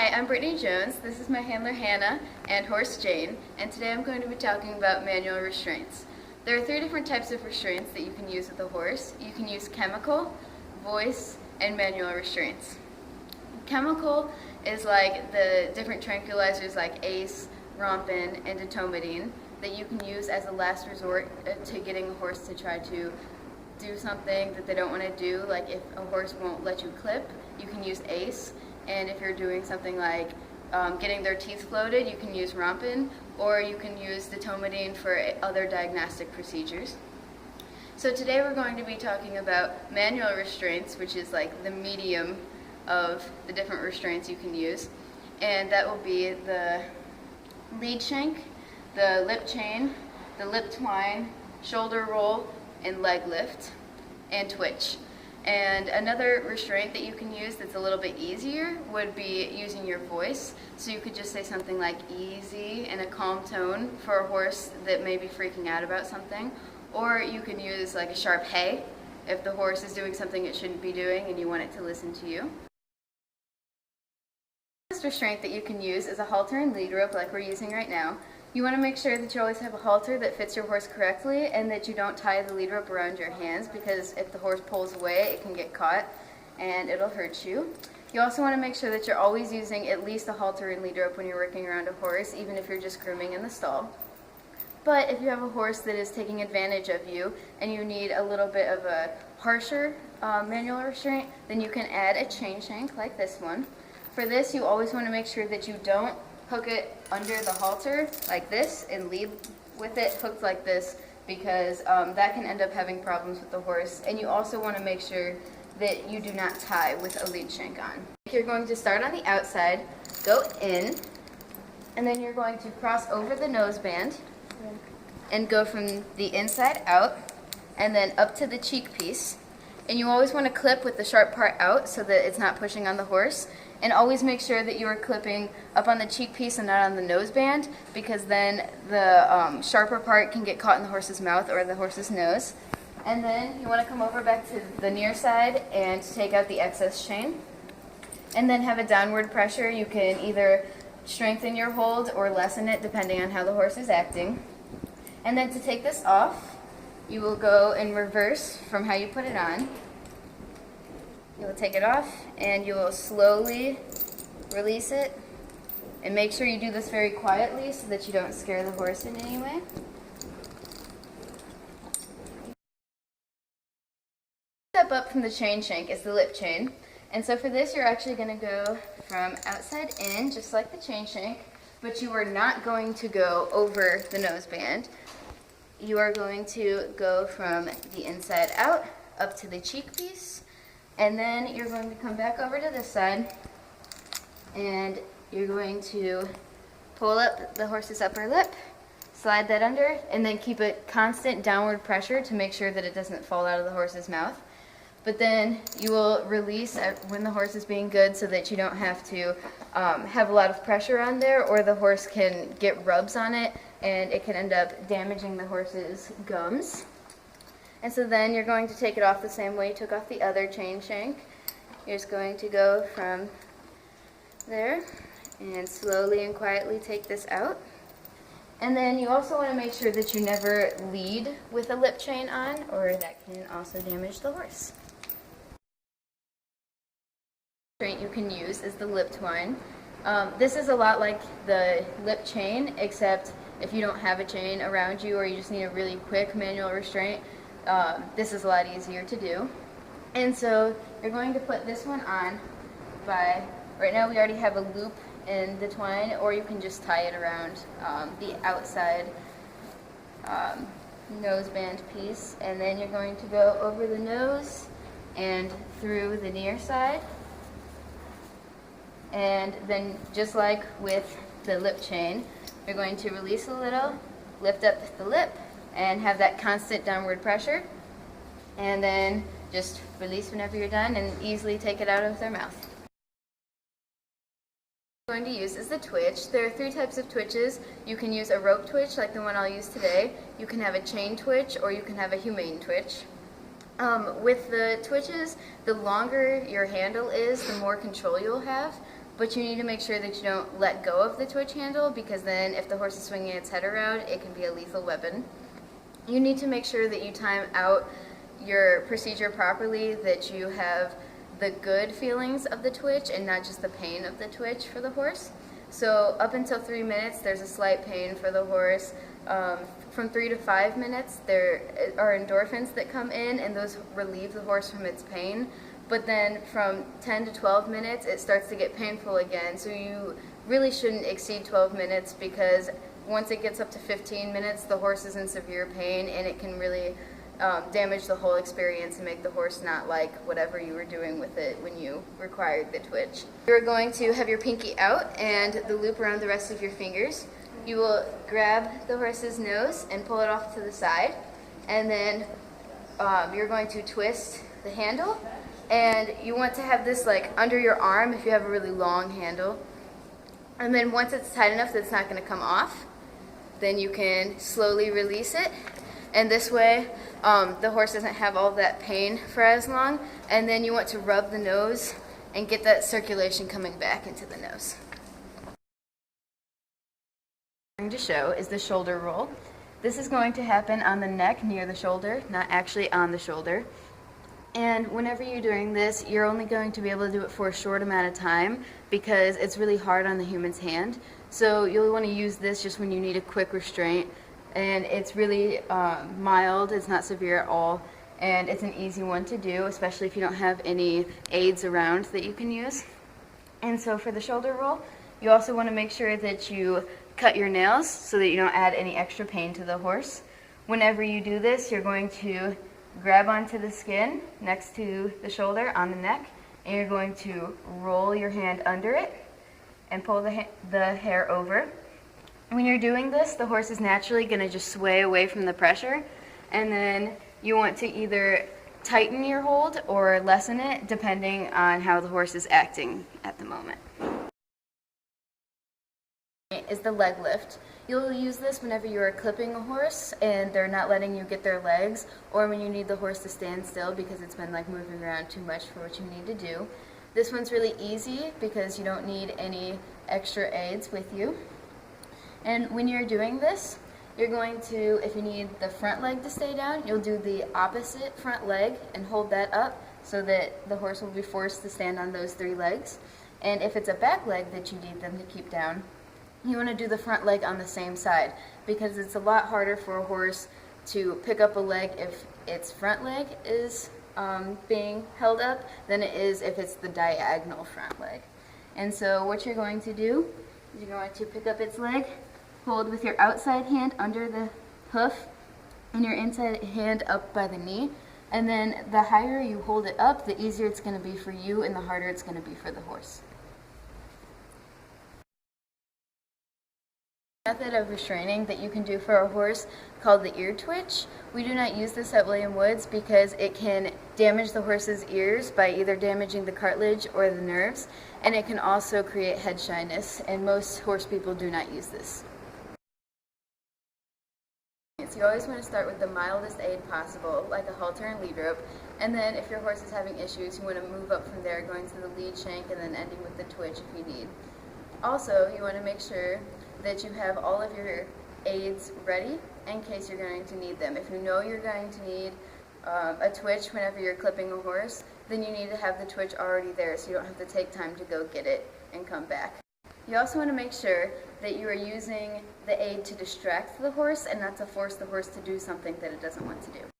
Hi, I'm Brittany Jones. This is my handler Hannah and horse Jane, and today I'm going to be talking about manual restraints. There are 3 different types of restraints that you can use with a horse. You can use chemical, voice, and manual restraints. Chemical is like the different tranquilizers like ACE, Rompin, and Ditomidine that you can use as a last resort to getting a horse to try to do something that they don't want to do. Like if a horse won't let you clip, you can use ACE. And if you're doing something like getting their teeth floated, you can use Rompin, or you can use Ditomidine for other diagnostic procedures. So today we're going to be talking about manual restraints, which is like the medium of the different restraints you can use. And that will be the lead shank, the lip chain, the lip twine, shoulder roll, and leg lift, and twitch. And another restraint that you can use that's a little bit easier would be using your voice. So you could just say something like easy in a calm tone for a horse that may be freaking out about something. Or you can use like a sharp hey if the horse is doing something it shouldn't be doing and you want it to listen to you. The first restraint that you can use is a halter and lead rope like we're using right now. You want to make sure that you always have a halter that fits your horse correctly and that you don't tie the lead rope around your hands, because if the horse pulls away it can get caught and it'll hurt you. You also want to make sure that you're always using at least a halter and lead rope when you're working around a horse, even if you're just grooming in the stall. But if you have a horse that is taking advantage of you and you need a little bit of a harsher manual restraint, then you can add a chain shank like this one. For this, you always want to make sure that you don't hook it under the halter like this and lead with it hooked like this, because that can end up having problems with the horse. And you also want to make sure that you do not tie with a lead shank on. You're going to start on the outside, go in, and then you're going to cross over the noseband and go from the inside out and then up to the cheek piece. And you always want to clip with the sharp part out so that it's not pushing on the horse. And always make sure that you are clipping up on the cheek piece and not on the noseband, because then the sharper part can get caught in the horse's mouth or the horse's nose. And then you want to come over back to the near side and take out the excess chain. And then have a downward pressure. You can either strengthen your hold or lessen it depending on how the horse is acting. And then to take this off, you will go in reverse from how you put it on. You will take it off and you will slowly release it, and make sure you do this very quietly so that you don't scare the horse in any way. Step up from the chain shank is the lip chain, and so for this you're actually going to go from outside in just like the chain shank, but you are not going to go over the noseband. You are going to go from the inside out up to the cheek piece. And then you're going to come back over to this side and you're going to pull up the horse's upper lip, slide that under, and then keep a constant downward pressure to make sure that it doesn't fall out of the horse's mouth. But then you will release when the horse is being good, so that you don't have to have a lot of pressure on there, or the horse can get rubs on it and it can end up damaging the horse's gums. And so then you're going to take it off the same way you took off the other chain shank. You're just going to go from there and slowly and quietly take this out. And then you also want to make sure that you never lead with a lip chain on, or that can also damage the horse. The restraint you can use is the lip twine. This is a lot like the lip chain, except if you don't have a chain around you or you just need a really quick manual restraint, this is a lot easier to do. And so you're going to put this one on by, right now we already have a loop in the twine, or you can just tie it around the outside noseband piece. And then you're going to go over the nose and through the near side. And then just like with the lip chain, you're going to release a little, lift up the lip, and have that constant downward pressure, and then just release whenever you're done and easily take it out of their mouth. What I'm going to use is the twitch. There are 3 types of twitches. You can use a rope twitch like the one I'll use today. You can have a chain twitch, or you can have a humane twitch. With the twitches, the longer your handle is, the more control you'll have. but you need to make sure that you don't let go of the twitch handle, because then if the horse is swinging its head around, it can be a lethal weapon. You need to make sure that you time out your procedure properly, that you have the good feelings of the twitch and not just the pain of the twitch for the horse. So up until 3 minutes, there's a slight pain for the horse. From 3 to 5 minutes, there are endorphins that come in, and those relieve the horse from its pain. But then from 10 to 12 minutes, it starts to get painful again. So you really shouldn't exceed 12 minutes, because once it gets up to 15 minutes, the horse is in severe pain, and it can really damage the whole experience and make the horse not like whatever you were doing with it when you required the twitch. You're going to have your pinky out and the loop around the rest of your fingers. You will grab the horse's nose and pull it off to the side, and then you're going to twist the handle, and you want to have this like under your arm if you have a really long handle. And then once it's tight enough that it's not going to come off, then you can slowly release it, and this way the horse doesn't have all that pain for as long. And then you want to rub the nose and get that circulation coming back into the nose. To show is the shoulder roll. This is going to happen on the neck near the shoulder, not actually on the shoulder. And whenever you're doing this, you're only going to be able to do it for a short amount of time, because it's really hard on the human's hand. So you'll want to use this just when you need a quick restraint, and it's really mild, it's not severe at all, and it's an easy one to do, especially if you don't have any aids around that you can use. And so for the shoulder roll, you also want to make sure that you cut your nails so that you don't add any extra pain to the horse. Whenever you do this, you're going to grab onto the skin next to the shoulder on the neck, and you're going to roll your hand under it and pull the hair over. When you're doing this, the horse is naturally going to just sway away from the pressure, and then you want to either tighten your hold or lessen it depending on how the horse is acting at the moment. Is the leg lift. You'll use this whenever you are clipping a horse and they're not letting you get their legs, or when you need the horse to stand still because it's been like moving around too much for what you need to do. This one's really easy because you don't need any extra aids with you. And when you're doing this, you're going to, if you need the front leg to stay down, you'll do the opposite front leg and hold that up so that the horse will be forced to stand on those 3 legs. And if it's a back leg that you need them to keep down, you want to do the front leg on the same side, because it's a lot harder for a horse to pick up a leg if its front leg is being held up than it is if it's the diagonal front leg. And so what you're going to do is you're going to pick up its leg, hold with your outside hand under the hoof and your inside hand up by the knee, and then the higher you hold it up, the easier it's going to be for you and the harder it's going to be for the horse. Method of restraining that you can do for a horse called the ear twitch. We do not use this at William Woods because it can damage the horse's ears by either damaging the cartilage or the nerves, and it can also create head shyness, and most horse people do not use this. So you always want to start with the mildest aid possible, like a halter and lead rope, and then if your horse is having issues, you want to move up from there, going to the lead shank and then ending with the twitch if you need. Also, you want to make sure that you have all of your aids ready in case you're going to need them. If you know you're going to need a twitch whenever you're clipping a horse, then you need to have the twitch already there so you don't have to take time to go get it and come back. You also want to make sure that you are using the aid to distract the horse and not to force the horse to do something that it doesn't want to do.